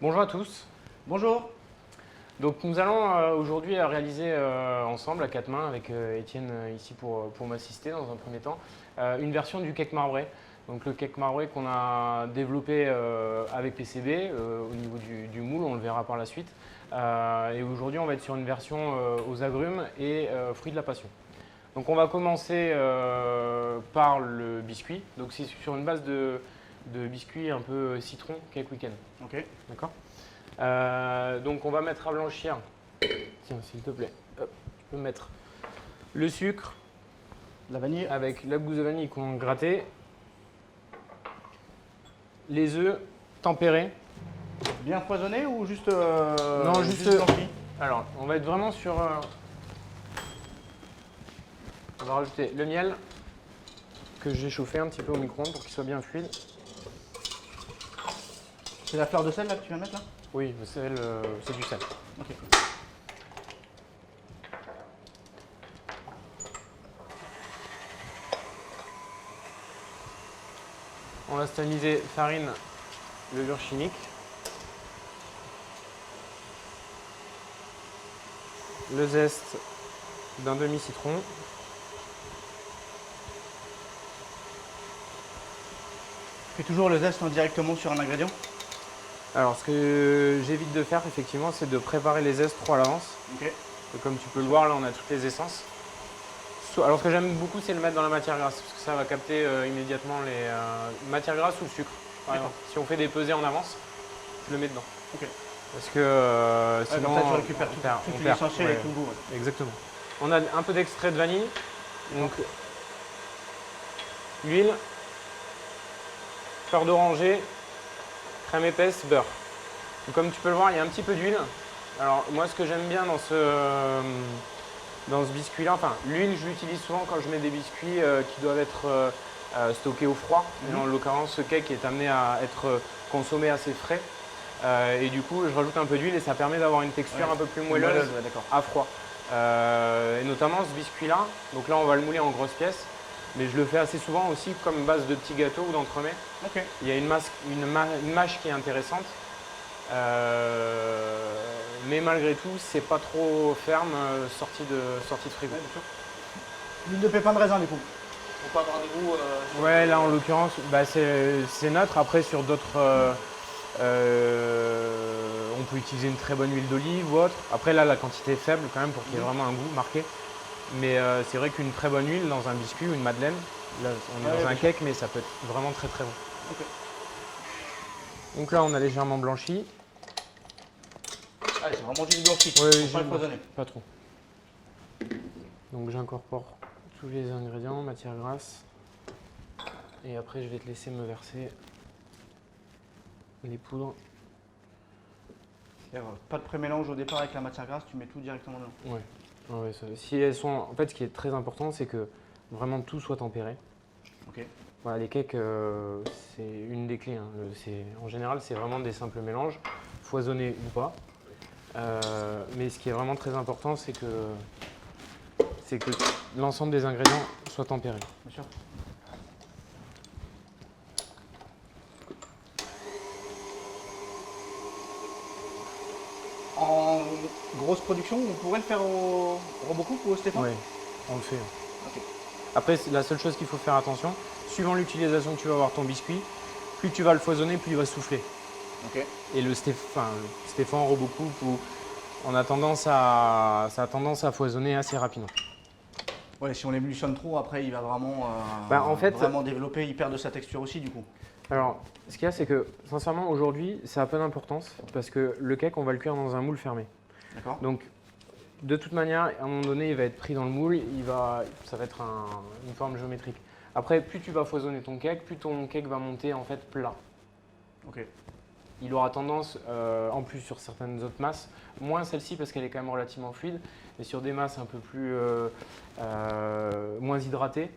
Bonjour à tous. Bonjour. Donc nous allons aujourd'hui réaliser ensemble à quatre mains avec Étienne ici pour m'assister dans un premier temps une version du cake marbré. Donc le cake marbré qu'on a développé avec PCB au niveau du moule, on le verra par la suite. Et aujourd'hui on va être sur une version aux agrumes et fruits de la passion. Donc on va commencer par le biscuit. Donc c'est sur une base de biscuit un peu citron cake weekend. Ok. D'accord. Donc on va mettre à blanchir, tiens s'il te plaît, hop, tu peux mettre le sucre, La vanille. avec la gousse de vanille qu'on a grattée, les œufs tempérés. Bien foisonné ou juste Non, juste blanchi? Alors on va être vraiment sur, on va rajouter le miel que j'ai chauffé un petit peu au micro-ondes pour qu'il soit bien fluide. C'est la fleur de sel là que tu viens de mettre là? Oui, le sel, c'est du sel. Ok. On va stabiliser farine, levure chimique, le zeste d'un demi-citron, Fais toujours le zeste directement sur un ingrédient? alors ce que j'évite de faire effectivement c'est de préparer les zestes trop à l'avance. Ok. Et comme tu peux le voir là on a toutes les essences. Alors ce que j'aime beaucoup c'est le mettre dans la matière grasse parce que ça va capter immédiatement les matières grasses ou le sucre. Par exemple, si on fait des pesées en avance, je le mets dedans. Ok. Parce que sinon comme ça tu récupères on tout, perd, tout on perd. l'essentiel Ouais, et tout le goût. Ouais. exactement. On a un peu d'extrait de vanille, donc l'huile, fleur d'oranger, crème épaisse, beurre. Donc, comme tu peux le voir, il y a un petit peu d'huile. Alors moi ce que j'aime bien dans ce biscuit-là, enfin l'huile je l'utilise souvent quand je mets des biscuits qui doivent être stockés au froid. Et en l'occurrence ce cake est amené à être consommé assez frais. Et du coup je rajoute un peu d'huile et ça permet d'avoir une texture un peu plus moelleuse Ouais, d'accord. à froid. Et notamment ce biscuit-là, donc là on va le mouler en grosses pièces. Mais je le fais assez souvent aussi comme base de petits gâteaux ou d'entremets. Ok. Il y a une mâche qui est intéressante. Mais malgré tout, c'est pas trop ferme, sortie de frigo. Ouais, bien sûr. L'huile de pépins de raisin du coup. Pour pas avoir de goût. Ouais, là en l'occurrence, bah, c'est neutre. Après, sur d'autres, on peut utiliser une très bonne huile d'olive ou autre. Après, là, la quantité est faible quand même pour qu'il y ait vraiment un goût marqué. Mais c'est vrai qu'une très bonne huile dans un biscuit ou une madeleine, là, on est dans un cake, mais ça peut être vraiment très très bon. Ok. Donc là, on a légèrement blanchi. Ah, c'est vraiment juste blanchi. Oui, Faut pas le foisonner. pas trop. Donc j'incorpore tous les ingrédients, matière grasse. Et après, je vais te laisser me verser les poudres. Pas de pré-mélange au départ avec la matière grasse, tu mets tout directement dedans. Ouais. Ouais, si elles sont, en fait, ce qui est très important, c'est que vraiment tout soit tempéré. Ok. Voilà, les cakes, c'est une des clés. Hein. En général, c'est vraiment des simples mélanges, foisonnés ou pas. Mais ce qui est vraiment très important, c'est que l'ensemble des ingrédients soient tempérés. Bien sûr. En grosse production, on pourrait le faire au Robocoupe ou au Stéphane? Oui, on le fait. Ok. Après, la seule chose qu'il faut faire attention, suivant l'utilisation que tu vas avoir ton biscuit, plus tu vas le foisonner, plus il va souffler. Ok. Et le Stéphane Robocoupe, ça a tendance à foisonner assez rapidement. Ouais, si on l'ébullitionne trop, après il va vraiment, vraiment développer, il perd de sa texture aussi du coup. Alors, ce qu'il y a, c'est que sincèrement, aujourd'hui, ça a peu d'importance parce que le cake, on va le cuire dans un moule fermé. D'accord. Donc, de toute manière, à un moment donné, il va être pris dans le moule, ça va être une forme géométrique. Après, plus tu vas foisonner ton cake, plus ton cake va monter en fait plat. Ok. Il aura tendance, en plus sur certaines autres masses, moins celle-ci parce qu'elle est quand même relativement fluide, mais sur des masses un peu plus moins hydratées,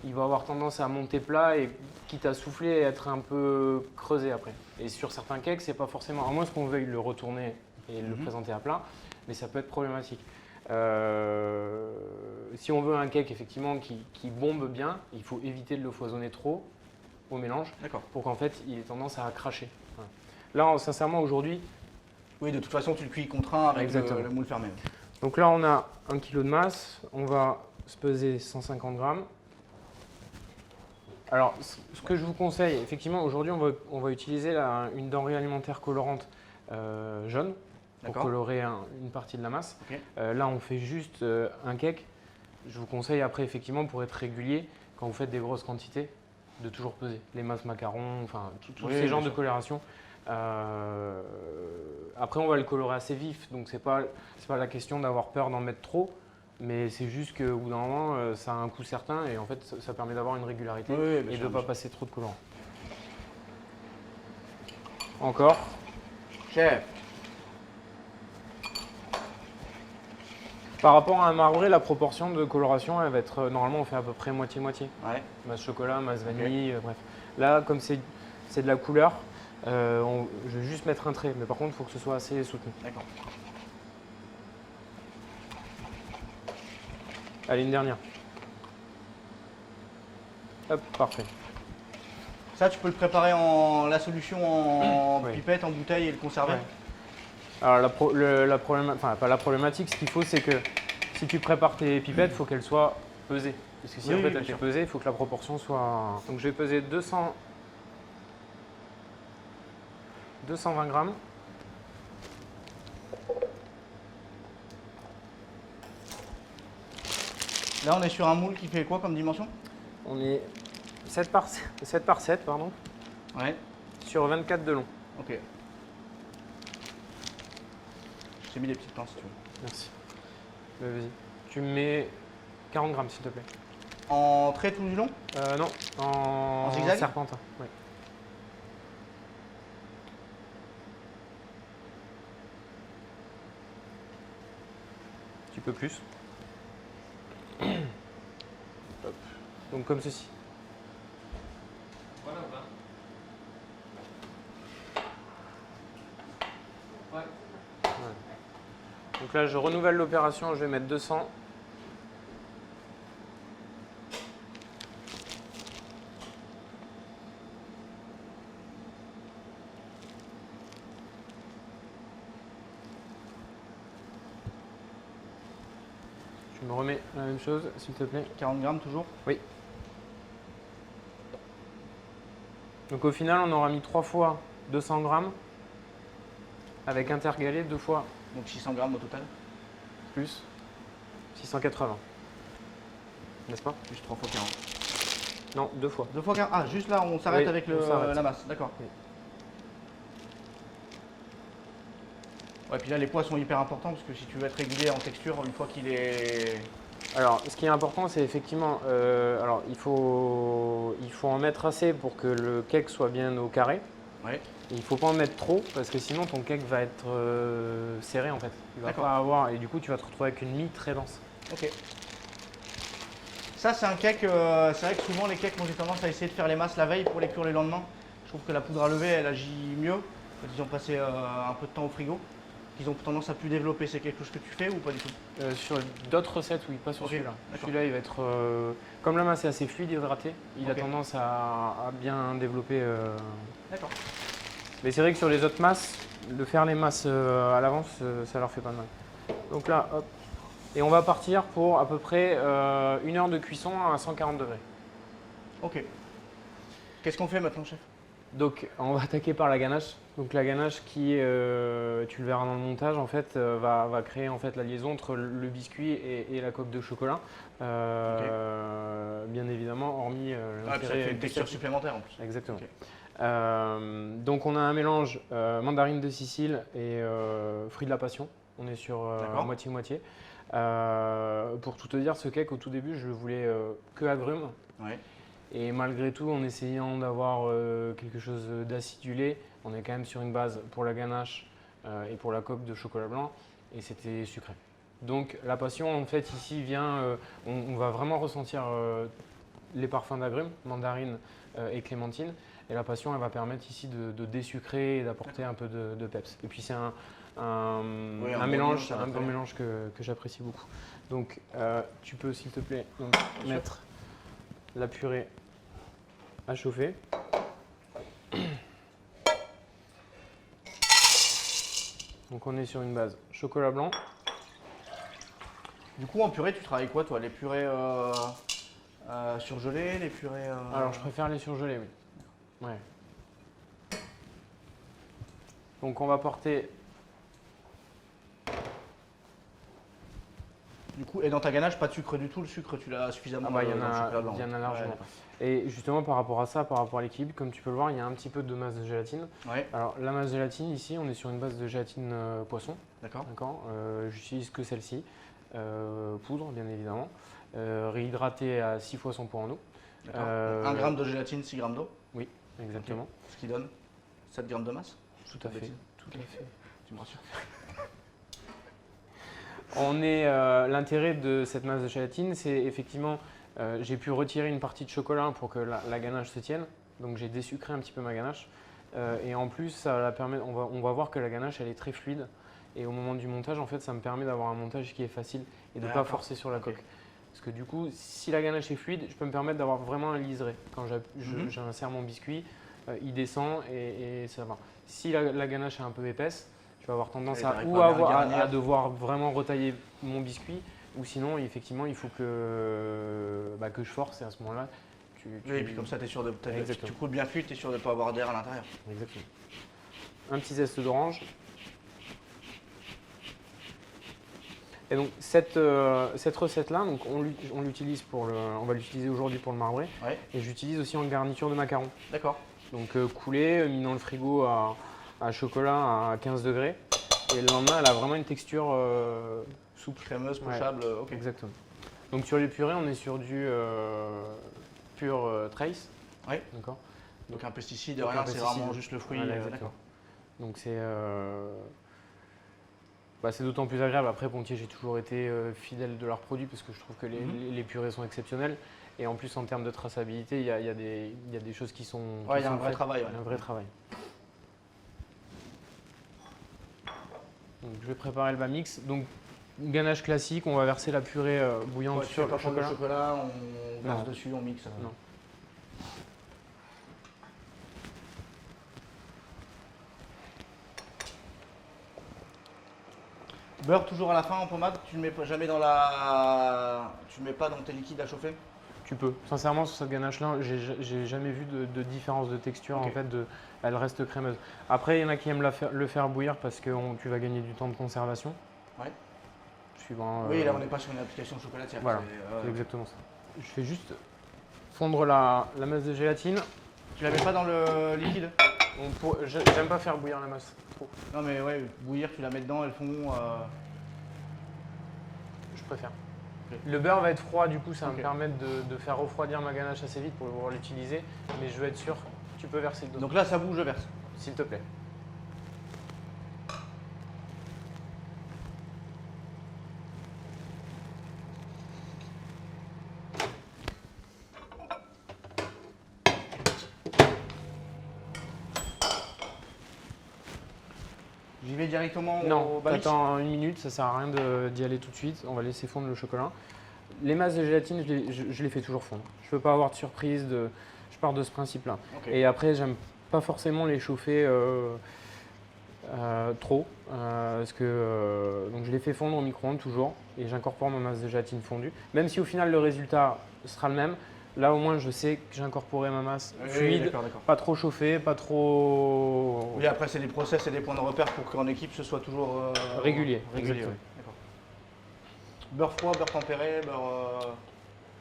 il va avoir tendance à monter plat et quitte à souffler et être un peu creusé après. Et sur certains cakes, c'est pas forcément, à moins qu'on veuille le retourner et le présenter à plat, mais ça peut être problématique. Si on veut un cake effectivement qui bombe bien, il faut éviter de le foisonner trop au mélange pour qu'en fait il ait tendance à cracher. Voilà. Là, sincèrement, aujourd'hui… Oui, de toute façon, tu le cuis contraint avec le moule fermé. Donc là, on a 1 kg de masse. On va se peser 150 grammes. Alors, ce que je vous conseille, effectivement, aujourd'hui, on va utiliser une denrée alimentaire colorante jaune pour colorer une partie de la masse. Okay. Là, on fait juste un cake. Je vous conseille après, effectivement, pour être régulier, quand vous faites des grosses quantités, de toujours peser. Les masses macarons, enfin, tous ces genres de coloration. Après, on va le colorer assez vif, donc c'est pas la question d'avoir peur d'en mettre trop. Mais c'est juste qu'au bout d'un moment, ça a un coût certain et en fait, ça permet d'avoir une régularité et de ne pas passer trop de colorant. Encore. Chef. Par rapport à un marbré, la proportion de coloration, elle va être… Normalement, on fait à peu près moitié-moitié. Ouais. Masse chocolat, masse vanille, bref. Là, comme c'est de la couleur, je vais juste mettre un trait. Mais par contre, il faut que ce soit assez soutenu. D'accord. Allez, une dernière. Hop, parfait. Ça, tu peux le préparer la solution en pipette, en bouteille et le conserver. Ouais. Alors, pas la problématique, ce qu'il faut, c'est que si tu prépares tes pipettes, il faut qu'elles soient pesées. Parce que si en fait elles sont pesées, il faut que la proportion soit… Donc, je vais peser 220 grammes. Là, on est sur un moule qui fait quoi comme dimension? On est 7 par 7, pardon. Ouais. Sur 24 de long. Ok. J'ai mis des petites pinces si tu veux. Merci. Vas-y. Tu me mets 40 grammes s'il te plaît. En trait tout du long? Non, en zigzag serpentin. Ouais. Un petit peu plus. Hop. Donc comme ceci. Voilà, ouais. Donc là, je renouvelle l'opération, je vais mettre 200. Tu me remets la même chose, s'il te plaît. 40 grammes toujours? Oui. Donc au final, on aura mis 3 fois 200 grammes avec intercalé 2 fois. Donc 600 grammes au total? Plus 680. N'est-ce pas? Plus 3 fois 40. Non, 2 fois. 2 fois 40. Ah, juste là, on s'arrête avec la masse. D'accord. Oui. Ouais, puis là, les poids sont hyper importants parce que si tu veux être régulier en texture, une fois qu'il est… Alors, ce qui est important, c'est effectivement… alors, il faut en mettre assez pour que le cake soit bien au carré. Ouais. Il ne faut pas en mettre trop parce que sinon, ton cake va être serré en fait. Il va pas avoir… Et du coup, tu vas te retrouver avec une mie très dense. Ok. Ça, c'est un cake… c'est vrai que souvent, les cakes, moi, j'ai tendance à essayer de faire les masses la veille pour les cuire le lendemain. Je trouve que la poudre à lever, elle agit mieux quand ils ont passé un peu de temps au frigo. Ils ont tendance à plus développer. C'est quelque chose que tu fais ou pas du tout? Sur d'autres recettes, oui, pas sur celui-là. Celui-là, il va être… comme la masse est assez fluide, hydratée, il a tendance à bien développer… D'accord. Mais c'est vrai que sur les autres masses, de faire les masses à l'avance, ça leur fait pas de mal. Donc là, hop. Et on va partir pour à peu près 1 heure de cuisson à 140 degrés. Ok. Qu'est-ce qu'on fait maintenant, chef? Donc, on va attaquer par la ganache. Donc, la ganache qui, tu le verras dans le montage, en fait, va créer en fait la liaison entre le biscuit et la coque de chocolat. Bien évidemment, hormis ça fait une texture supplémentaire en plus. Exactement. Okay. Donc, on a un mélange mandarine de Sicile et fruits de la passion. On est sur moitié-moitié. Pour tout te dire, ce cake, au tout début, je le voulais que agrumes. Ouais. Et malgré tout, en essayant d'avoir quelque chose d'acidulé, on est quand même sur une base pour la ganache et pour la coque de chocolat blanc, et c'était sucré. Donc la passion, en fait, ici vient, on va vraiment ressentir les parfums d'agrumes, mandarine et clémentine, et la passion, elle va permettre ici de désucrer et d'apporter un peu de peps. Et puis c'est un mélange, un bon mélange que j'apprécie beaucoup. Donc tu peux, s'il te plaît, mettre la purée à chauffer. Donc on est sur une base chocolat blanc. Du coup, en purée, tu travailles quoi, toi? Les purées surgelées, les purées. Alors je préfère les surgelés, oui. Ouais. Donc on va porter. Du coup, et dans ta ganache, pas de sucre du tout. Le sucre, tu l'as suffisamment Il y dans en le a, chocolat blanc. il y en a Ouais, largement. d'accord. Et justement par rapport à ça, par rapport à l'équilibre, comme tu peux le voir, il y a un petit peu de masse de gélatine. Ouais, Alors la masse de gélatine ici, on est sur une base de gélatine poisson. d'accord. D'accord. J'utilise que celle-ci, poudre bien évidemment, réhydratée à 6 fois son poids en eau. D'accord. 1 gramme de gélatine, 6 grammes d'eau. Oui, exactement. Ok. Ce qui donne 7 grammes de masse. Tout à fait. Bêtise. Tout à fait. Tu me rassures. L'intérêt de cette masse de gélatine, c'est effectivement, j'ai pu retirer une partie de chocolat pour que la ganache se tienne. Donc j'ai désucré un petit peu ma ganache. Et en plus, ça la permet, on va voir que la ganache, elle est très fluide. Et au moment du montage, en fait, ça me permet d'avoir un montage qui est facile et de ne pas D'accord. forcer sur la Ok. coque. Parce que du coup, si la ganache est fluide, je peux me permettre d'avoir vraiment un liseré. Quand j'insère mon biscuit, il descend et ça va. Si la ganache est un peu épaisse, je vais avoir tendance Et à, t'arrives ou pas à, à bien avoir, garnir. à devoir vraiment retailler mon biscuit, ou sinon, effectivement, il faut que je force et à ce moment-là, Oui, et puis comme ça, tu es sûr de. Exactement. Tu coules bien fluide, tu es sûr de ne pas avoir d'air à l'intérieur. Exactement. Un petit zeste d'orange. Et donc cette recette-là, donc on l'utilise on va l'utiliser aujourd'hui pour le marbré. Ouais, Et j'utilise aussi en garniture de macarons. d'accord. Donc coulé, mis dans le frigo à chocolat à 15 degrés. Et le lendemain, elle a vraiment une texture souple. Crémeuse, Ouais. pochable, ok. Exactement. Donc sur les purées, on est sur du pur trace. Ouais. D'accord. Donc un pesticide, Donc, rien, un c'est pesticide. vraiment juste le fruit. Voilà, exactement. D'accord. Donc c'est d'autant plus agréable. Après, Pontier, j'ai toujours été fidèle de leurs produits parce que je trouve que les purées sont exceptionnelles. Et en plus, en termes de traçabilité, il y a des choses qui sont. Ouais, qui il y a sont un vrai faites. travail. Il y a un vrai travail. Donc, je vais préparer le bas mix. Donc, ganache classique, on va verser la purée bouillante Ouais, tu sur fais pas le prendre le chocolat. chocolat, on verse Non. dessus, on mixe. Non. Beurre toujours à la fin en pommade, tu ne mets pas jamais dans la. Tu ne mets pas dans tes liquides à chauffer? Tu peux. Sincèrement, sur cette ganache-là, j'ai jamais vu de différence de texture. Ok. En fait, elle reste crémeuse. Après, il y en a qui aiment le faire bouillir parce que tu vas gagner du temps de conservation. Ouais. Suivant, Oui, là on n'est pas sur une application chocolatière. Voilà, c'est, c'est exactement ça. Je fais juste fondre la masse de gélatine. Tu la mets pas dans le liquide? J'aime pas faire bouillir la masse trop. Non mais ouais, bouillir, tu la mets dedans, elles fond. Je préfère. Ok. Le beurre va être froid, du coup, ça va Ok. me permettre de faire refroidir ma ganache assez vite pour pouvoir l'utiliser. Mais je veux être sûr, tu peux verser dedans, Donc là ça bouge, je verse. s'il te plaît. J'y vais directement Non, au bas mix. t'attends une minute, ça sert à rien d'y aller tout de suite. On va laisser fondre le chocolat. Les masses de gélatine, je les fais toujours fondre. Je veux pas avoir de surprise. Je pars de ce principe-là. Ok. Et après, j'aime pas forcément les chauffer trop. Parce que, donc je les fais fondre au micro-ondes toujours. Et j'incorpore ma masse de gélatine fondue. Même si au final, le résultat sera le même. Là, au moins, je sais que j'ai incorporé ma masse Oui, fluide. d'accord, d'accord. Pas trop chauffée, pas trop. Oui, après c'est des process et des points de repère pour qu'en équipe ce soit toujours Régulier, Régulier, exactement. ouais. D'accord. Beurre froid, beurre tempéré, beurre.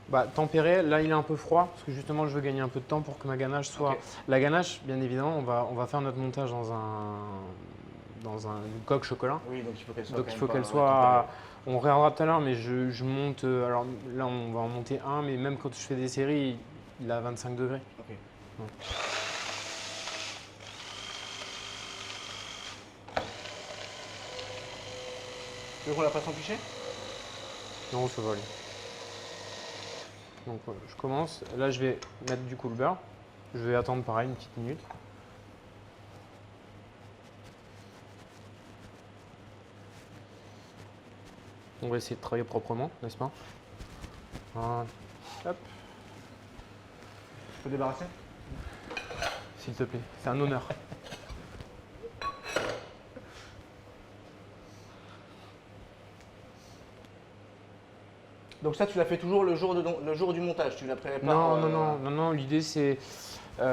Bah, tempéré, là il est un peu froid parce que justement je veux gagner un peu de temps pour que ma ganache soit. Ok. La ganache, bien évidemment, on va faire notre montage dans une coque chocolat. Oui, donc il faut qu'elle soit. Donc quand il même faut pas qu'elle soit. tempérée. On regardera tout à l'heure, mais je monte. Alors là on va en monter un, mais même quand je fais des séries, il a 25 degrés. Ok. Ouais. Tu veux qu'on la fasse en pichet? Non, ça va aller. Donc je commence. Là je vais mettre du coup le beurre. Je vais attendre pareil une petite minute. On va essayer de travailler proprement, n'est-ce pas? Voilà. Hop, Je peux débarrasser? s'il te plaît, c'est un honneur. Donc ça, tu l'as fait toujours le jour du montage, tu l'as préparé Non, non, l'idée c'est… Enfin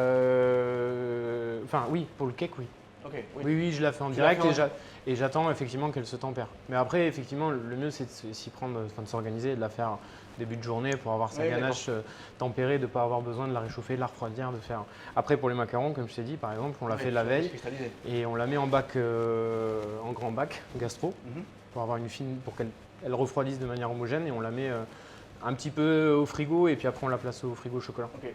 oui, pour le cake, oui. Ok, Oui, je la fais en Tu direct l'as fait et j'attends effectivement qu'elle se tempère. Mais après, effectivement, le mieux c'est de s'y prendre, enfin, de s'organiser et de la faire début de journée pour avoir sa Oui, ganache tempérée, de ne pas avoir besoin de la réchauffer, de la refroidir, de faire… Après pour les macarons, comme je t'ai dit, par exemple, on l'a fait la veille et on la met en bac, en grand bac gastro pour avoir une fine, pour qu'elle refroidisse de manière homogène et on la met un petit peu au frigo et puis après on la place au frigo au chocolat. Ok.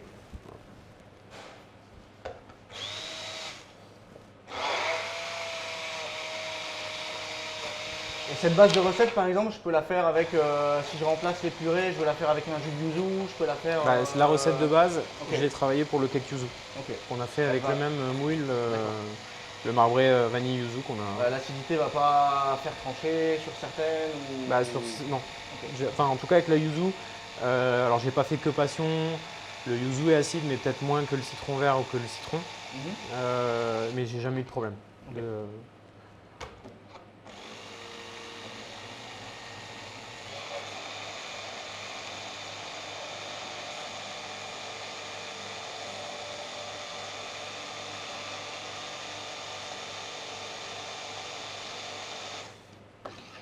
Et cette base de recette, par exemple, je peux la faire avec, si je remplace les purées, je veux la faire avec un jus de yuzu, je peux la faire… C'est la recette de base, ok. je l'ai travaillée pour le cake yuzu. Ok. On a fait avec va. le même moule, le marbré vanille yuzu qu'on a… L'acidité va pas faire trancher sur certaines ou… non. Ok. Enfin, en tout cas avec la yuzu, alors j'ai pas fait que passion, le yuzu est acide mais peut-être moins que le citron vert ou que le citron, mais j'ai jamais eu de problème. Ok.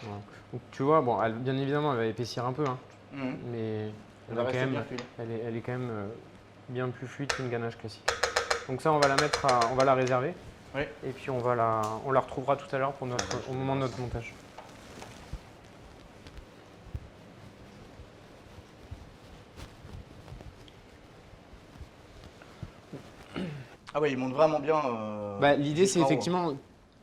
Voilà. Donc, tu vois, bon, bien évidemment elle va épaissir un peu, hein, mais Elle va rester quand même, bien fluide. elle est quand même bien plus fluide qu'une ganache classique. Donc ça on va la mettre, on va la réserver. Oui. Et puis on la retrouvera tout à l'heure pour au moment de notre montage. Ah oui, il monte vraiment bien. L'idée c'est jusqu'en haut. effectivement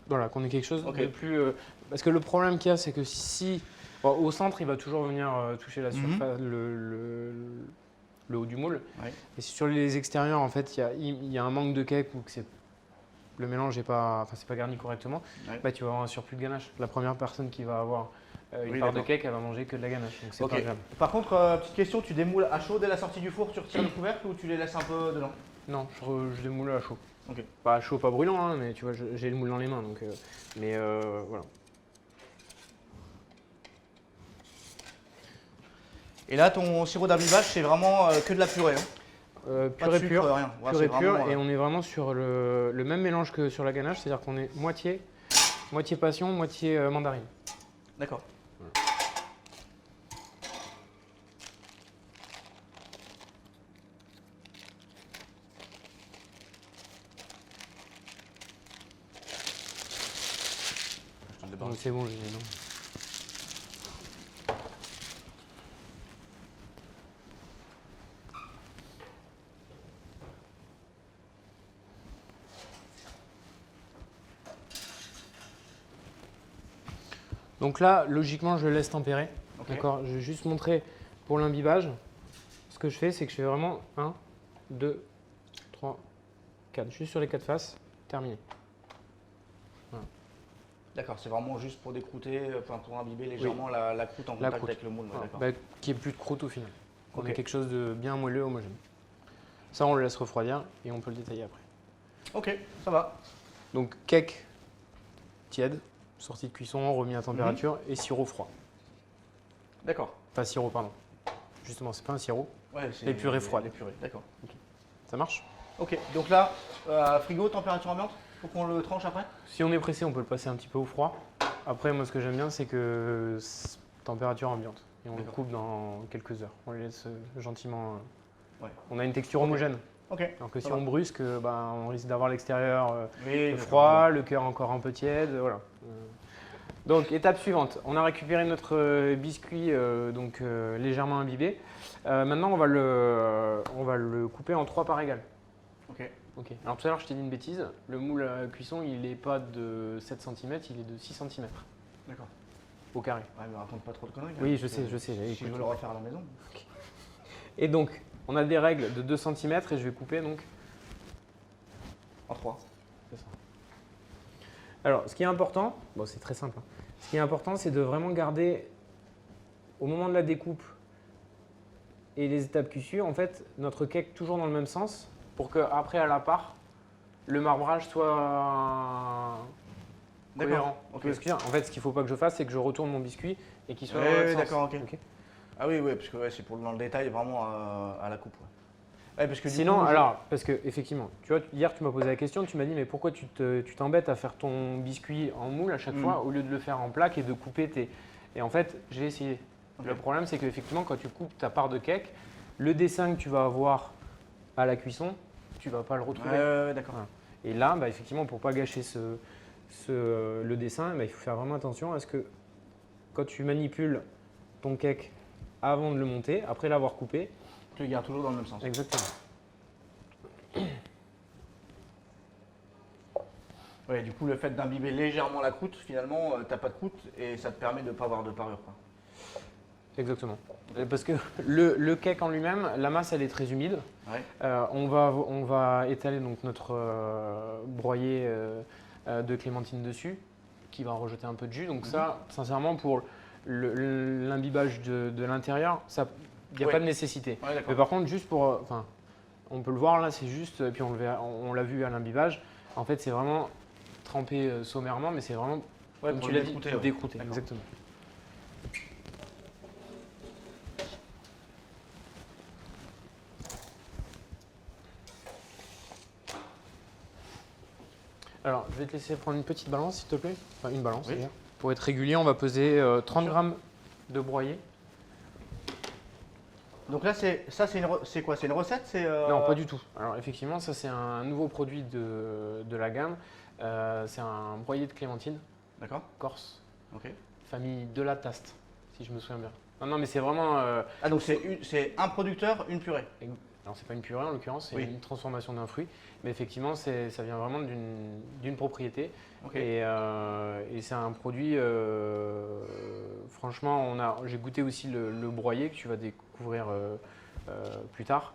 voilà, qu'on ait quelque chose Ok. de plus… parce que le problème qu'il y a c'est que si… bon, au centre il va toujours venir toucher la surface, le haut du moule. Oui. Et sur les extérieurs en fait il y a un manque de cake ou que le mélange n'est pas, enfin, c'est pas garni correctement, Ouais. tu vas avoir un surplus de ganache. La première personne qui va avoir une Oui, part de d'accord. cake, elle va manger que de la ganache. Donc c'est Ok. pas grave. Par contre, petite question, tu démoules à chaud dès la sortie du four, tu retires le couvercle ou tu les laisses un peu dedans? Non, je démoule à chaud. Ok. Pas à chaud, pas brûlant, hein, mais tu vois, j'ai le moule dans les mains. Donc, voilà. Et là, ton sirop d'abivage, c'est vraiment que de la purée. Hein. Pas Purée de sucre, pure, rien. Ouais, purée c'est pure, vraiment, et on est vraiment sur le même mélange que sur la ganache, c'est-à-dire qu'on est moitié passion, moitié mandarine. D'accord. Donc c'est bon, j'ai non. Donc là, logiquement, je le laisse tempérer. Ok. D'accord. Je vais juste montrer pour l'imbibage. Ce que je fais, c'est que je fais vraiment 1, 2, 3, 4. Juste sur les 4 faces. Terminé. Voilà. D'accord, c'est vraiment juste pour décrouter, enfin pour imbiber légèrement la croûte en contact avec le moule. Voilà. D'accord. Qu'il n'y ait plus de croûte au final. Qu'on Ok. ait quelque chose de bien moelleux, homogène. Ça, on le laisse refroidir et on peut le détailler après. Ok, ça va. Donc, cake tiède, sortie de cuisson, remis à température et sirop froid. D'accord. Pas sirop, pardon. Justement, c'est pas un sirop. Ouais, c'est Les purées froides. Les purées, d'accord. Ça marche? Ok, donc là, frigo, température ambiante, faut qu'on le tranche après? Si on est pressé, on peut le passer un petit peu au froid. Après, moi, ce que j'aime bien, c'est que température ambiante. Et on le coupe dans quelques heures. On le laisse gentiment. Ouais. On a une texture homogène. Ok. Alors que ça si va. on brusque, on risque d'avoir l'extérieur Oui, froid, le cœur encore un peu tiède. Voilà. Donc, étape suivante. On a récupéré notre biscuit légèrement imbibé. Maintenant, on va le couper en 3 parts égales. Ok. Ok. Alors tout à l'heure, je t'ai dit une bêtise. Le moule à cuisson, il n'est pas de 7 cm, il est de 6 cm D'accord. au carré. Ouais, mais raconte pas trop de conneries. Oui, hein, je sais. Si je veux le refaire à la maison. Et donc, on a des règles de 2 cm et je vais couper donc. En 3. C'est ça. Alors, ce qui est important, bon, c'est très simple. Hein. Ce qui est important, c'est de vraiment garder, au moment de la découpe et les étapes cuissues, en fait, notre cake toujours dans le même sens pour qu'après, à la part, le marbrage soit cohérent. Ok. Tu vois ce que je veux dire ? En fait, ce qu'il ne faut pas que je fasse, c'est que je retourne mon biscuit et qu'il soit Ouais, dans l'autre sens. d'accord, ok. Ah oui, ouais, parce que ouais, c'est pour dans le détail vraiment à la coupe. Ouais, parce que du Sinon, coup, alors, parce que effectivement, tu vois, hier tu m'as posé la question, tu m'as dit mais pourquoi tu t'embêtes à faire ton biscuit en moule à chaque fois au lieu de le faire en plaque et de couper tes… Et en fait, j'ai essayé. Ok. Le problème, c'est qu'effectivement, quand tu coupes ta part de cake, le dessin que tu vas avoir à la cuisson, tu ne vas pas le retrouver. Ouais, d'accord. Voilà. Et là, bah, effectivement, pour ne pas gâcher le dessin, bah, il faut faire vraiment attention à ce que quand tu manipules ton cake avant de le monter, après l'avoir coupé, Tu le gardes toujours dans le même sens. exactement. Ouais, du coup, le fait d'imbiber légèrement la croûte, finalement, t'as pas de croûte et ça te permet de ne pas avoir de parure, quoi. Exactement. Parce que le cake en lui-même, la masse, elle est très humide. Ouais. On va étaler donc notre broyé de clémentine dessus, qui va en rejeter un peu de jus. Donc ça, sincèrement, pour l'imbibage de l'intérieur, il n'y a Ouais. pas de nécessité. Ouais, d'accord. Mais par contre, juste pour… Enfin, on peut le voir là, c'est juste, et puis on l'a vu à l'imbibage, en fait, c'est vraiment trempé sommairement, mais c'est vraiment, Ouais, comme pour tu le l'as dit, décrouter, ouais. décrouté. D'accord. Exactement. Alors, je vais te laisser prendre une petite balance, s'il te plaît. Enfin, une balance, Oui. d'ailleurs. Pour être régulier, on va peser 30 grammes de broyé. Donc là, c'est quoi? C'est une recette? Non, pas du tout. Alors, effectivement, ça, c'est un nouveau produit de la gamme. C'est un broyé de clémentine, D'accord. corse, Ok. famille de la Taste, si je me souviens bien. Non, non, mais c'est vraiment… Ah, donc c'est un producteur, une purée. alors, c'est pas une purée en l'occurrence, c'est Oui. une transformation d'un fruit. Mais effectivement, ça vient vraiment d'une propriété. Ok. Et c'est un produit, franchement, j'ai goûté aussi le broyé que tu vas découvrir plus tard.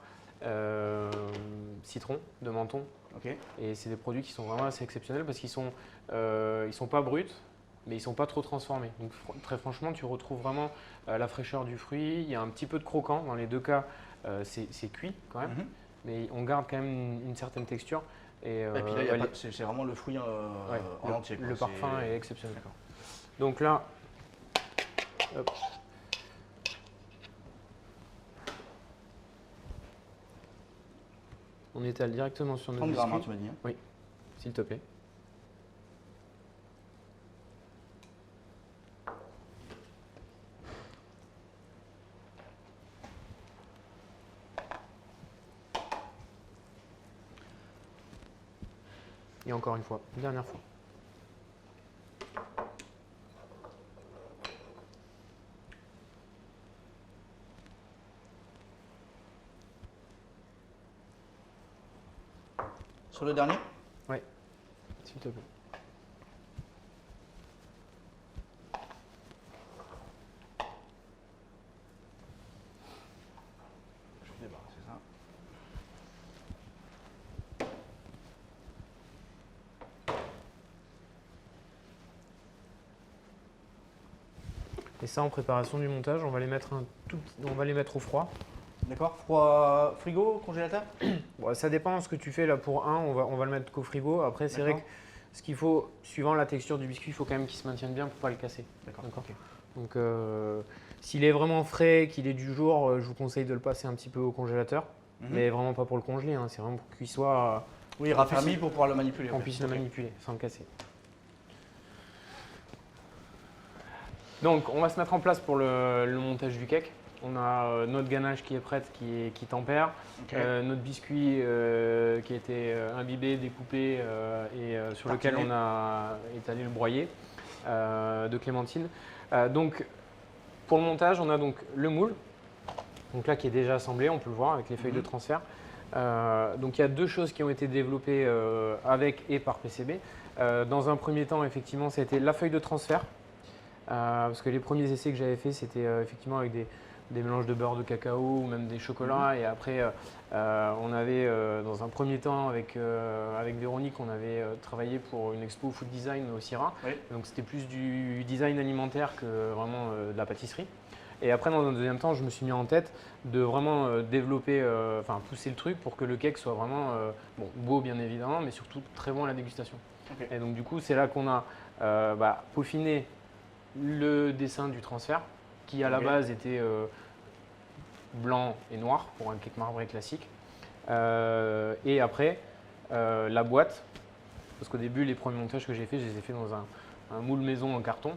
Citron, de menthon. Ok. Et c'est des produits qui sont vraiment assez exceptionnels parce qu'ils sont pas bruts, mais ils sont pas trop transformés. Donc très franchement, tu retrouves vraiment la fraîcheur du fruit. Il y a un petit peu de croquant. Dans les deux cas, c'est cuit quand même, mais on garde quand même une certaine texture. Et puis là, c'est vraiment le fruit ouais, en entier, quoi. le parfum est exceptionnel. D'accord. Donc là, hop. On étale directement sur notre 30 grammes, hein, biscuit. tu m'as dit. Hein. Oui, s'il te plaît. Et encore une fois, une dernière fois. Sur le dernier? Oui, s'il te plaît. Je vais débarrasser ça. Et ça, en préparation du montage, on va les mettre on va les mettre au froid. D'accord. Froid, frigo, congélateur? Bon, ça dépend de ce que tu fais là pour un, on va le mettre qu'au frigo. Après, c'est vrai que ce qu'il faut, suivant la texture du biscuit, il faut quand même qu'il se maintienne bien pour pas le casser. D'accord. Ok. Donc, s'il est vraiment frais, qu'il est du jour, je vous conseille de le passer un petit peu au congélateur, mais vraiment pas pour le congeler. Hein, c'est vraiment pour qu'il soit, Oui, raffermi pour pouvoir le manipuler. qu'on ouais. puisse le Ok. manipuler sans le casser. Donc, on va se mettre en place pour le montage du cake. On a notre ganache qui est prête, qui tempère, Ok. notre biscuit qui a été imbibé, découpé et sur lequel Tartiné. on a étalé le broyé de clémentine. Donc, pour le montage, on a donc le moule, donc là qui est déjà assemblé, on peut le voir avec les feuilles de transfert. Donc il y a deux choses qui ont été développées avec et par PCB. Dans un premier temps, effectivement, ça a été la feuille de transfert. Parce que les premiers essais que j'avais fait, c'était effectivement avec des mélanges de beurre de cacao ou même des chocolats. Et après, on avait, dans un premier temps, avec Véronique, on avait travaillé pour une expo food design au CIRA. Oui. Donc c'était plus du design alimentaire que vraiment de la pâtisserie. Et après, dans un deuxième temps, je me suis mis en tête de vraiment développer, pousser le truc pour que le cake soit vraiment beau, bien évidemment, mais surtout très bon à la dégustation. Ok. Et donc du coup, c'est là qu'on a peaufiné le dessin du transfert qui à la base était blanc et noir pour un cake marbré classique. Et après, la boîte, parce qu'au début, les premiers montages que j'ai fait, je les ai fait dans un moule maison en carton.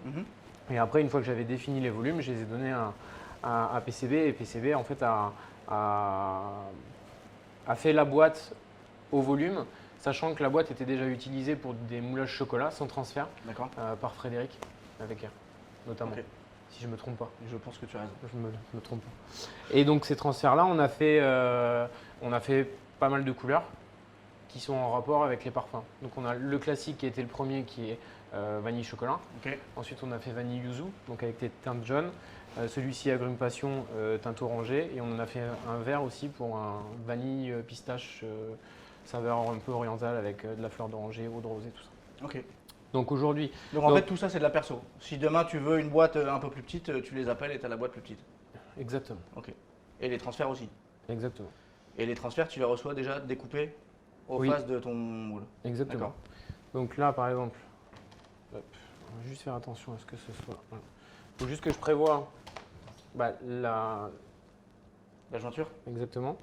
Et après, une fois que j'avais défini les volumes, je les ai donnés à PCB. Et PCB, en fait, a fait la boîte au volume, sachant que la boîte était déjà utilisée pour des moulages chocolat sans transfert par Frédéric, avec R, notamment. Si je ne me trompe pas. Je pense que tu as raison. Je me trompe pas. Et donc ces transferts-là, on a fait pas mal de couleurs qui sont en rapport avec les parfums. Donc on a le classique qui était le premier qui est vanille chocolat. Ensuite on a fait vanille yuzu, donc avec des teintes jaunes. Celui-ci agrumes passion, teinte orangée. Et on en a fait un vert aussi pour un vanille pistache, saveur un peu orientale avec de la fleur d'oranger, eau de rosée, tout ça. Donc aujourd'hui. Donc en fait tout ça c'est de la perso. Si demain tu veux une boîte un peu plus petite, tu les appelles et tu as la boîte plus petite. Exactement. Et les transferts aussi. Exactement. Et les transferts tu les reçois déjà découpés aux faces de ton moule. Exactement. Donc là par exemple, on va juste faire attention à ce que ce soit. Il faut juste que je prévoie la jointure. Exactement.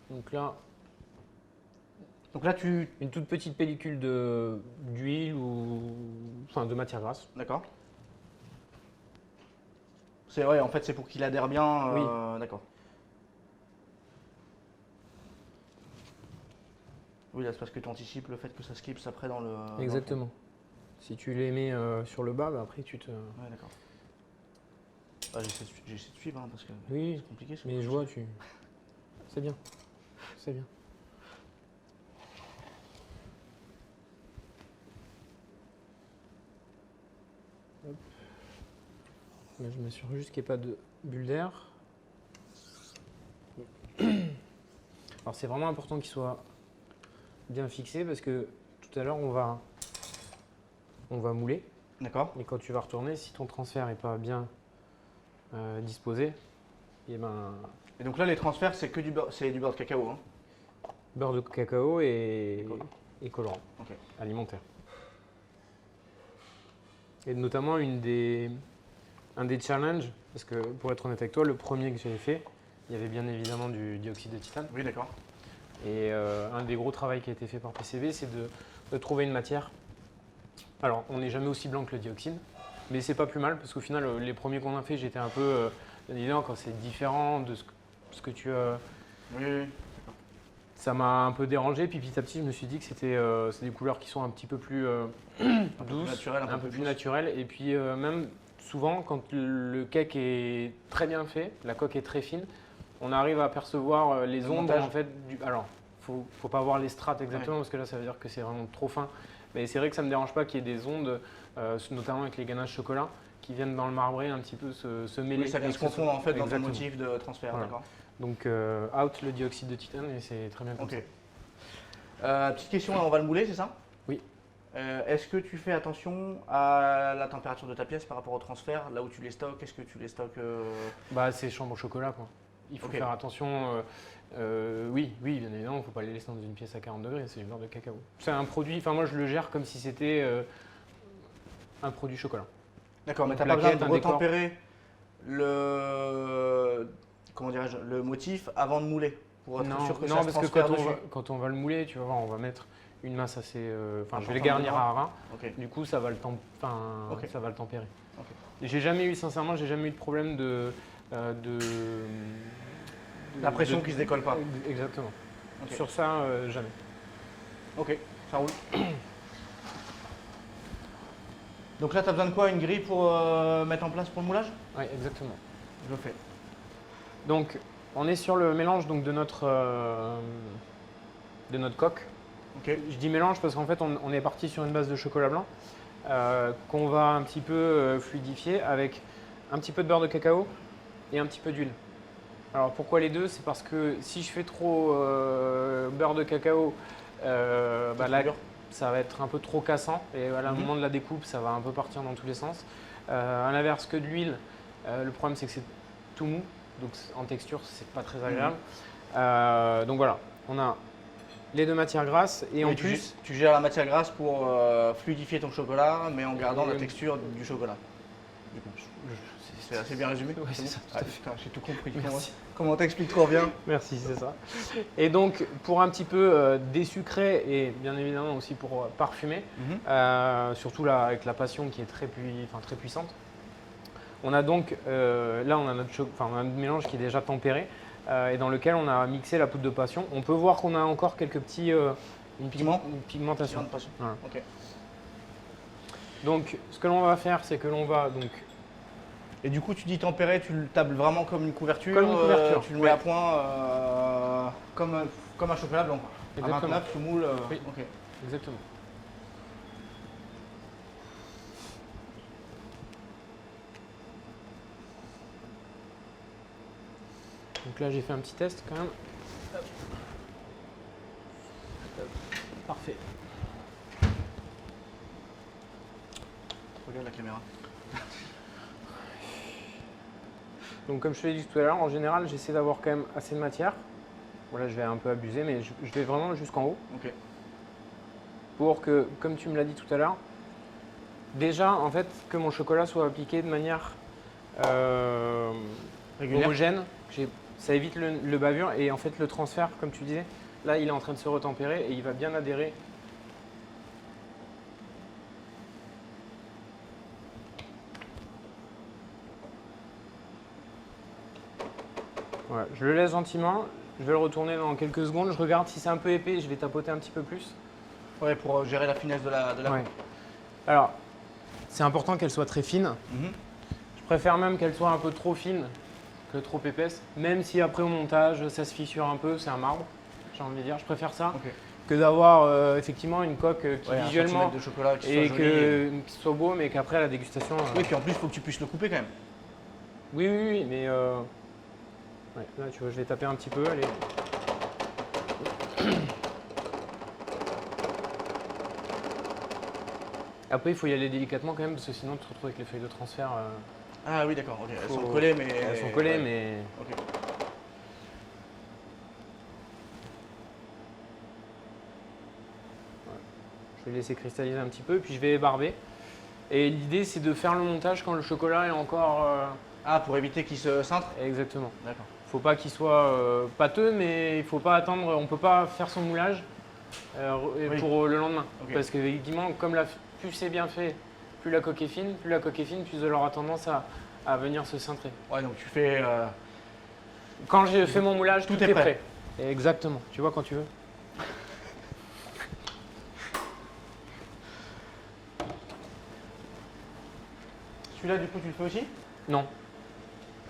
Donc là, une toute petite pellicule d'huile ou de matière grasse. D'accord. C'est vrai, en fait, c'est pour qu'il adhère bien. Oui. D'accord. Oui, là, c'est parce que tu anticipes le fait que ça se clipse après dans le. Exactement. Si tu les mets sur le bas, après tu te. Ouais, d'accord. J'essaie de suivre parce que oui, c'est compliqué. Mais je vois, c'est bien. C'est bien. Hop. Là, je m'assure juste qu'il n'y ait pas de bulle d'air. Alors c'est vraiment important qu'il soit bien fixé parce que tout à l'heure on va mouler. D'accord. Et quand tu vas retourner, si ton transfert n'est pas bien disposé, et donc là les transferts c'est que du beurre de cacao. Hein. Beurre de cacao et colorant alimentaire. Et notamment un des challenges, parce que pour être honnête avec toi, le premier que j'avais fait, il y avait bien évidemment du dioxyde de titane. Oui, d'accord. Et un des gros travaux qui a été fait par PCB, c'est de trouver une matière. Alors, on n'est jamais aussi blanc que le dioxyde, mais c'est pas plus mal, parce qu'au final, les premiers qu'on a fait, j'étais un peu évident quand c'est différent de ce que tu as. Oui. Ça m'a un peu dérangé, puis petit à petit, je me suis dit que c'est des couleurs qui sont un petit peu plus douces, un peu plus naturelles. Et puis même souvent, quand le cake est très bien fait, la coque est très fine, on arrive à percevoir les ombres en fait. Alors, faut pas voir les strates exactement parce que là, ça veut dire que c'est vraiment trop fin. Mais c'est vrai que ça me dérange pas qu'il y ait des ondes, notamment avec les ganaches chocolat, qui viennent dans le marbré un petit peu se mêler. Oui, ça vient se confondre en fait dans ton motif de transfert, d'accord. Donc out le dioxyde de titane et c'est très bien comme ça. Petite question, là, on va le mouler, c'est ça? Oui. Est-ce que tu fais attention à la température de ta pièce par rapport au transfert, là où tu les stockes? Est-ce que tu les stockes c'est chambre au chocolat quoi. Il faut faire attention. Oui, bien évidemment, il ne faut pas les laisser dans une pièce à 40 degrés, c'est du beurre de cacao. C'est un produit, moi je le gère comme si c'était un produit chocolat. D'accord, mais tu n'as pas besoin de retempérer le motif avant de mouler pour être sûr que ça se transfère dessus. Quand on va le mouler, tu vas voir, on va mettre une masse assez. Je vais les garnir à haras. Du coup, ça va le tempérer. Sincèrement, j'ai jamais eu de problème la pression qui se décolle pas. Exactement. Sur ça, jamais. Ok, ça roule. Donc là, tu as besoin de quoi? Une grille pour mettre en place pour le moulage? Oui, exactement. Je le fais. Donc, on est sur le mélange donc, de notre coque. Je dis mélange parce qu'en fait, on est parti sur une base de chocolat blanc qu'on va un petit peu fluidifier avec un petit peu de beurre de cacao et un petit peu d'huile. Alors pourquoi les deux? C'est parce que si je fais trop beurre de cacao, là, ça va être un peu trop cassant et au moment de la découpe, ça va un peu partir dans tous les sens. À l'inverse que de l'huile, le problème c'est que c'est tout mou, donc en texture, c'est pas très agréable. Donc voilà, on a les deux matières grasses et en plus… Tu gères la matière grasse pour fluidifier ton chocolat, mais en gardant la texture du chocolat. C'est assez bien résumé. Ouais, c'est bon ça, tout à fait. putain, j'ai tout compris. Merci. Comment t'expliques trop bien? Merci, c'est ça. Et donc, pour un petit peu désucrer et bien évidemment aussi pour parfumer, surtout là, avec la passion qui est très puissante, on a donc, là, on a on a un mélange qui est déjà tempéré et dans lequel on a mixé la poudre de passion. On peut voir qu'on a encore quelques petits une pigmentation. De passion. Voilà. Ok. Donc, ce que l'on va faire, c'est que l'on va donc Et du coup, tu dis tempéré, tu le tables vraiment comme une couverture. Comme une couverture, tu le mets à point comme un chocolat blanc. À Exactement. 29, tu moules. Oui. Ok. exactement. Donc là, j'ai fait un petit test quand même. Hop. Hop. Parfait. Regarde la caméra. Donc comme je te l'ai dit tout à l'heure, en général, j'essaie d'avoir quand même assez de matière. Voilà, je vais un peu abuser, mais je vais vraiment jusqu'en haut. Ok. Pour que, comme tu me l'as dit tout à l'heure, déjà, en fait, que mon chocolat soit appliqué de manière Régulière. homogène. Ça évite le bavure et en fait le transfert, comme tu disais, là il est en train de se retempérer et il va bien adhérer. Voilà, je le laisse gentiment, je vais le retourner dans quelques secondes, je regarde si c'est un peu épais, je vais tapoter un petit peu plus. Ouais, pour gérer la finesse de la Ouais. coupe. Alors, c'est important qu'elle soit très fine. Mhm. Je préfère même qu'elle soit un peu trop fine que trop épaisse, même si après au montage ça se fissure un peu, c'est un marbre, j'ai envie de dire, je préfère ça Ok. que d'avoir effectivement une coque qui Ouais, un visuellement centimètre de chocolat qui et soit joli. qu'il soit beau, mais qu'après à la dégustation. Oui, puis en plus, il faut que tu puisses le couper quand même. Oui, mais ouais, là tu vois, je vais taper un petit peu, allez. Après, il faut y aller délicatement quand même, parce que sinon tu te retrouves avec les feuilles de transfert. Ah oui, d'accord. Ok. Elles Faut- sont collées, mais. Elles sont collées, ouais. mais Ok. je vais laisser cristalliser un petit peu, puis je vais barber. Et l'idée, c'est de faire le montage quand le chocolat est encore. Ah, pour éviter qu'il se cintre. Exactement. D'accord. Faut pas qu'il soit pâteux, mais il faut pas attendre. On peut pas faire son moulage Oui. pour le lendemain, Ok. parce qu'effectivement, plus c'est bien fait, plus la coque est fine, plus elle aura tendance à venir se cintrer. Ouais, donc tu fais. Quand j'ai fait mon moulage, Tout est prêt. Exactement. Tu vois quand tu veux. Celui-là, du coup, tu le fais aussi? Non.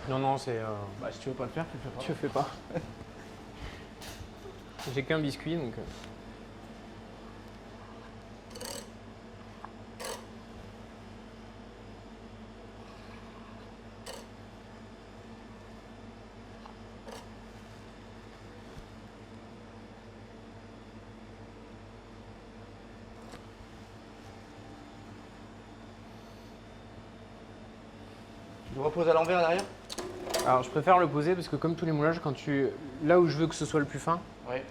Non, c'est. Bah, si tu veux pas le faire, tu le fais pas. Je fais pas. J'ai qu'un biscuit donc. Tu le reposes à l'envers derrière? Alors je préfère le poser parce que comme tous les moulages, là où je veux que ce soit le plus fin, Ouais.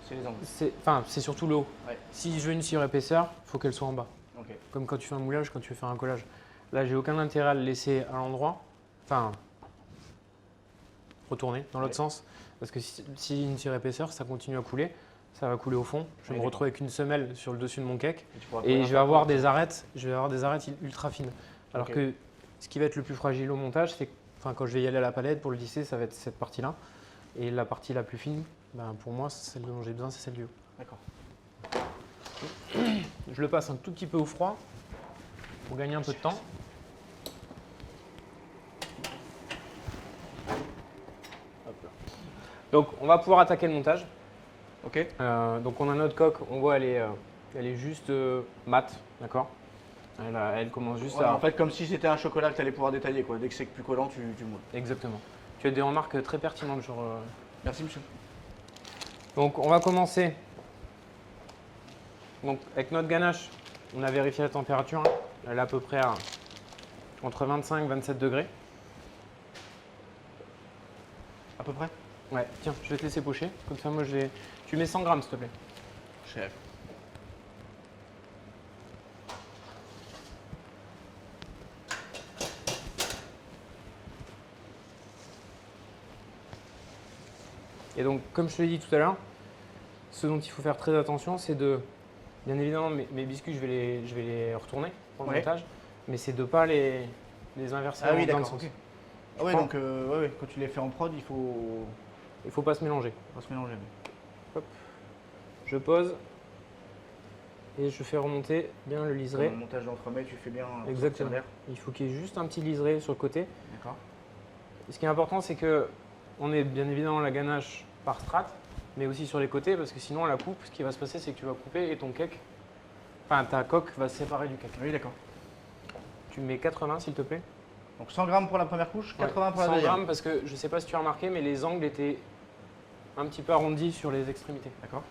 C'est les angles. c'est surtout le haut. Ouais. Si je veux une surépaisseur, il faut qu'elle soit en bas. Ok. Comme quand tu fais un moulage, quand tu veux faire un collage. Là, j'ai aucun intérêt à le laisser à l'endroit. Enfin, retourner dans l'autre sens. Parce que si une surépaisseur, ça continue à couler. Ça va couler au fond. Je vais me retrouver avec une semelle sur le dessus de mon cake. Et je vais avoir des arêtes. Ultra fines. Alors Ok. que ce qui va être le plus fragile au montage, c'est quand je vais y aller à la palette pour le lisser, ça va être cette partie-là. Et la partie la plus fine, pour moi, celle dont j'ai besoin, c'est celle du haut. D'accord. Je le passe un tout petit peu au froid pour gagner un peu de temps. Hop là. Donc on va pouvoir attaquer le montage. Ok. Donc on a notre coque, on voit elle est juste mate, d'accord. Elle commence juste Ouais, à… en fait, comme si c'était un chocolat que tu allais pouvoir détailler, quoi. Dès que c'est plus collant, tu moules. Exactement. Tu as des remarques très pertinentes sur… Merci, monsieur. Donc on va commencer. Donc avec notre ganache, on a vérifié la température. Hein. Elle est à peu près entre 25 et 27 degrés. À peu près? Ouais, tiens, je vais te laisser pocher. Comme ça, moi je vais… Tu mets 100 grammes s'il te plaît. Chef. Et donc, comme je te l'ai dit tout à l'heure, ce dont il faut faire très attention, c'est de, bien évidemment, mes biscuits, je vais les retourner pour le Ouais. montage, mais c'est de ne pas les inverser Ah oui, dans le d'accord. sens. Ok. Ah ouais, prends- donc ouais, quand tu les fais en prod, il faut Il ne faut pas se mélanger. pas se mélanger. Oui. Hop. Je pose et je fais remonter bien le Comme liseré. un montage d'entremets, tu fais bien sortir Exactement. l'air. Il faut qu'il y ait juste un petit liseré sur le côté. D'accord. Et ce qui est important, c'est que on ait bien évidemment la ganache par strate, mais aussi sur les côtés, parce que sinon, à la coupe, ce qui va se passer, c'est que tu vas couper et ton cake, enfin ta coque va se séparer du cake. Oui, d'accord. Tu mets 80 s'il te plaît. Donc 100 grammes pour la première couche, 80 pour la 100 deuxième. grammes parce que je ne sais pas si tu as remarqué, mais les angles étaient un petit peu arrondis sur les extrémités. D'accord.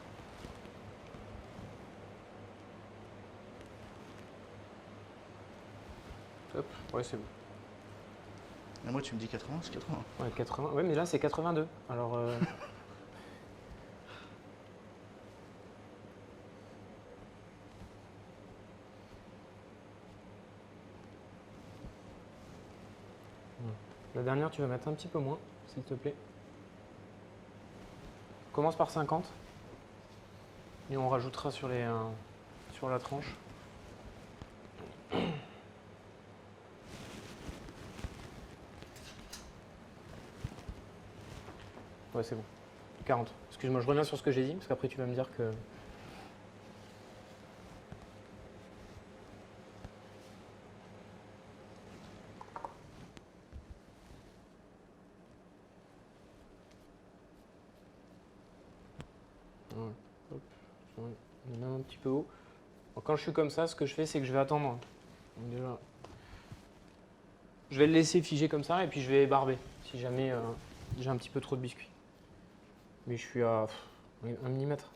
Hop, ouais, c'est bon. Et moi, tu me dis 80, c'est 80. Ouais, 80. Ouais, mais là, c'est 82. Alors. La dernière, tu vas mettre un petit peu moins, s'il te plaît. Commence par 50. Et on rajoutera sur la tranche. Ouais, c'est bon. 40. Excuse-moi, je reviens sur ce que j'ai dit, parce qu'après tu vas me dire que. Voilà. Hop. On met un petit peu haut. Donc, quand je suis comme ça, ce que je fais, c'est que je vais attendre. Donc, déjà, je vais le laisser figer comme ça, et puis je vais barber, si jamais j'ai un petit peu trop de biscuits. Mais je suis à 1 millimètre.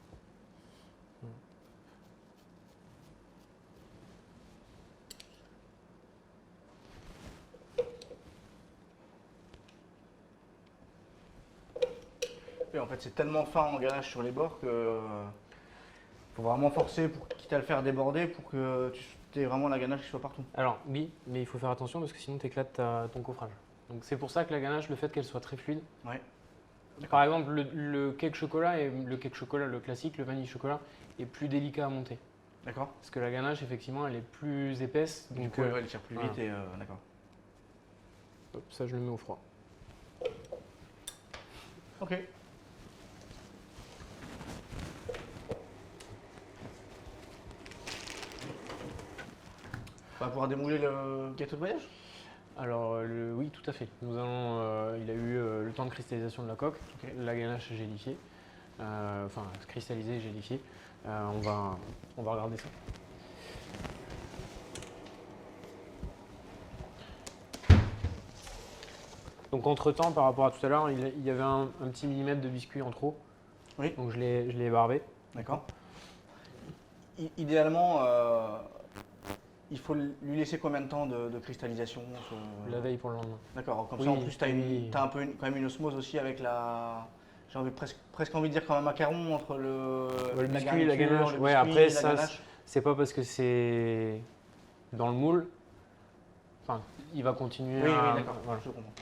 Et en fait, c'est tellement fin en ganache sur les bords que faut vraiment forcer pour quitte à le faire déborder pour que tu aies vraiment la ganache qui soit partout. Alors oui, mais il faut faire attention parce que sinon tu éclates ton coffrage. Donc c'est pour ça que la ganache, le fait qu'elle soit très fluide. Ouais. Par exemple, le cake chocolat et le cake chocolat, le classique, le vanille chocolat, est plus délicat à monter. D'accord. Parce que la ganache, effectivement, elle est plus épaisse. Du Donc coup, elle tire plus voilà. vite et d'accord. Hop, ça, je le mets au froid. Ok. On va pouvoir démouler le gâteau de voyage. Alors oui, tout à fait. Nous allons, il a eu le temps de cristallisation de la coque, Ok. la ganache gélifiée, enfin cristallisée et gélifiée. On va regarder ça. Donc entre temps, par rapport à tout à l'heure, il y avait un petit millimètre de biscuit en trop. Oui. Donc je l'ai barbé. D'accord. Idéalement, il faut lui laisser combien de temps de cristallisation La veille pour le lendemain. D'accord. Comme Oui, ça, en plus, tu as, oui. un peu quand même une osmose aussi avec la. J'ai presque envie de dire comme un macaron entre Le la biscuit, la garniture, ganache. le Ouais, biscuit, après la ça, ganache. c'est pas parce que c'est dans le moule. Enfin, il va continuer Oui, à. oui, d'accord. Voilà. Je comprends.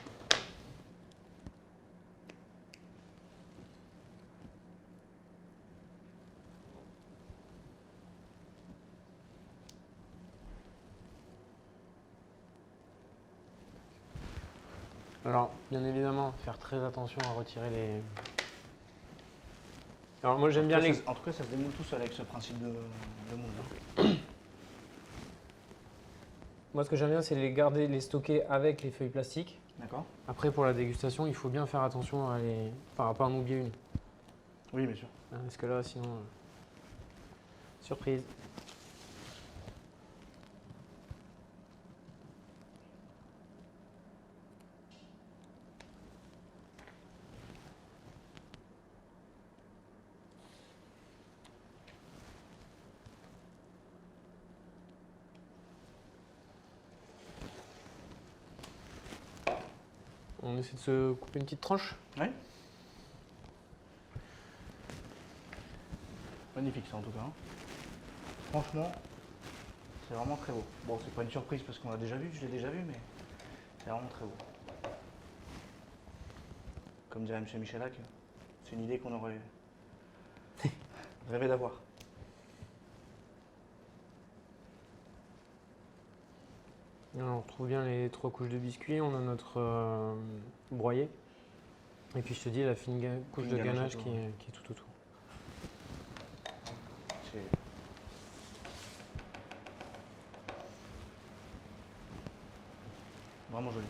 Alors, bien évidemment, faire très attention à retirer les. Alors moi j'aime bien les. En tout cas, ça se démoule tout seul avec ce principe de moule. Hein. Moi ce que j'aime bien c'est les garder, les stocker avec les feuilles plastiques. D'accord. Après pour la dégustation, il faut bien faire attention à les. Enfin à pas en oublier une. Oui, bien sûr. Hein, parce que là sinon. Surprise. On essaie de se couper une petite tranche. Oui. Magnifique ça en tout cas. Hein. Franchement, c'est vraiment très beau. Bon, c'est pas une surprise parce qu'on l'a déjà vu, je l'ai déjà vu, mais c'est vraiment très beau. Comme dirait M. Michalak, C'est une idée qu'on aurait rêvé d'avoir. On retrouve bien les 3 couches de biscuits, on a notre broyé. Et puis je te dis la fine couche de ganache qui est tout autour. C'est vraiment joli.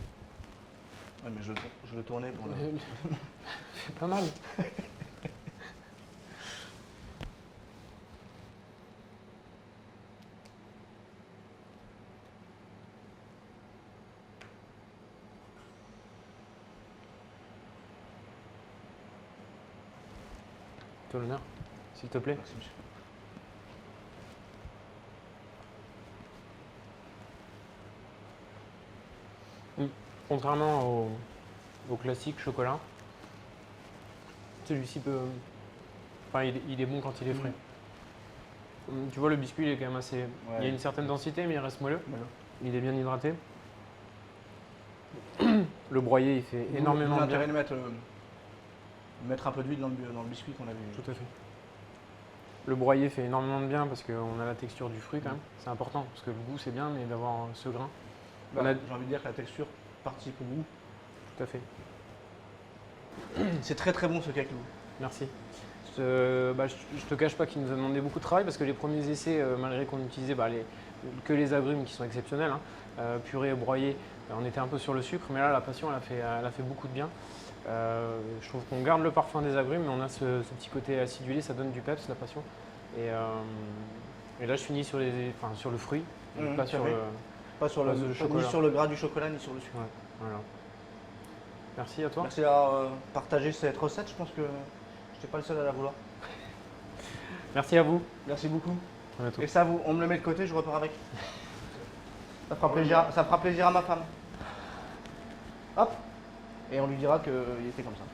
Ouais, mais je le tournais pour le... C'est pas mal. Toi l'honneur, s'il te plaît. Merci, monsieur. Contrairement au classique chocolat, celui-ci peut. Enfin, il est bon quand il est frais. Tu vois, le biscuit, il est quand même assez. Ouais. Il y a une certaine densité, mais il reste moelleux. Voilà. Il est bien hydraté. Le broyé, il fait énormément de bien. L'intérêt de mettre un peu d'huile dans le biscuit qu'on avait. Tout à fait. Le broyé fait énormément de bien parce qu'on a la texture du fruit quand même. C'est important parce que le goût, c'est bien, mais d'avoir ce grain. Bah, On a- J'ai envie de dire que la texture participe au goût. Tout à fait. C'est très très bon ce cake. Merci. Je te cache pas qu'il nous a demandé beaucoup de travail parce que les premiers essais, malgré qu'on utilisait que les agrumes qui sont exceptionnels, hein, purée et broyé, on était un peu sur le sucre, mais là la passion elle a fait beaucoup de bien. Je trouve qu'on garde le parfum des agrumes, mais on a ce petit côté acidulé, ça donne du peps, la passion. Et là je finis sur le fruit, pas sur le. Pas sur Pas le de ni chocolat. sur le gras du chocolat ni sur le sucre. Ouais, voilà. Merci à toi. Merci d'avoir partagé cette recette. Je pense que je n'étais pas le seul à la vouloir. Merci à vous. Merci beaucoup. À bientôt. Et ça, on me le met de côté, je repars avec. Ça fera plaisir à ma femme. Hop. Et on lui dira qu'il était comme ça.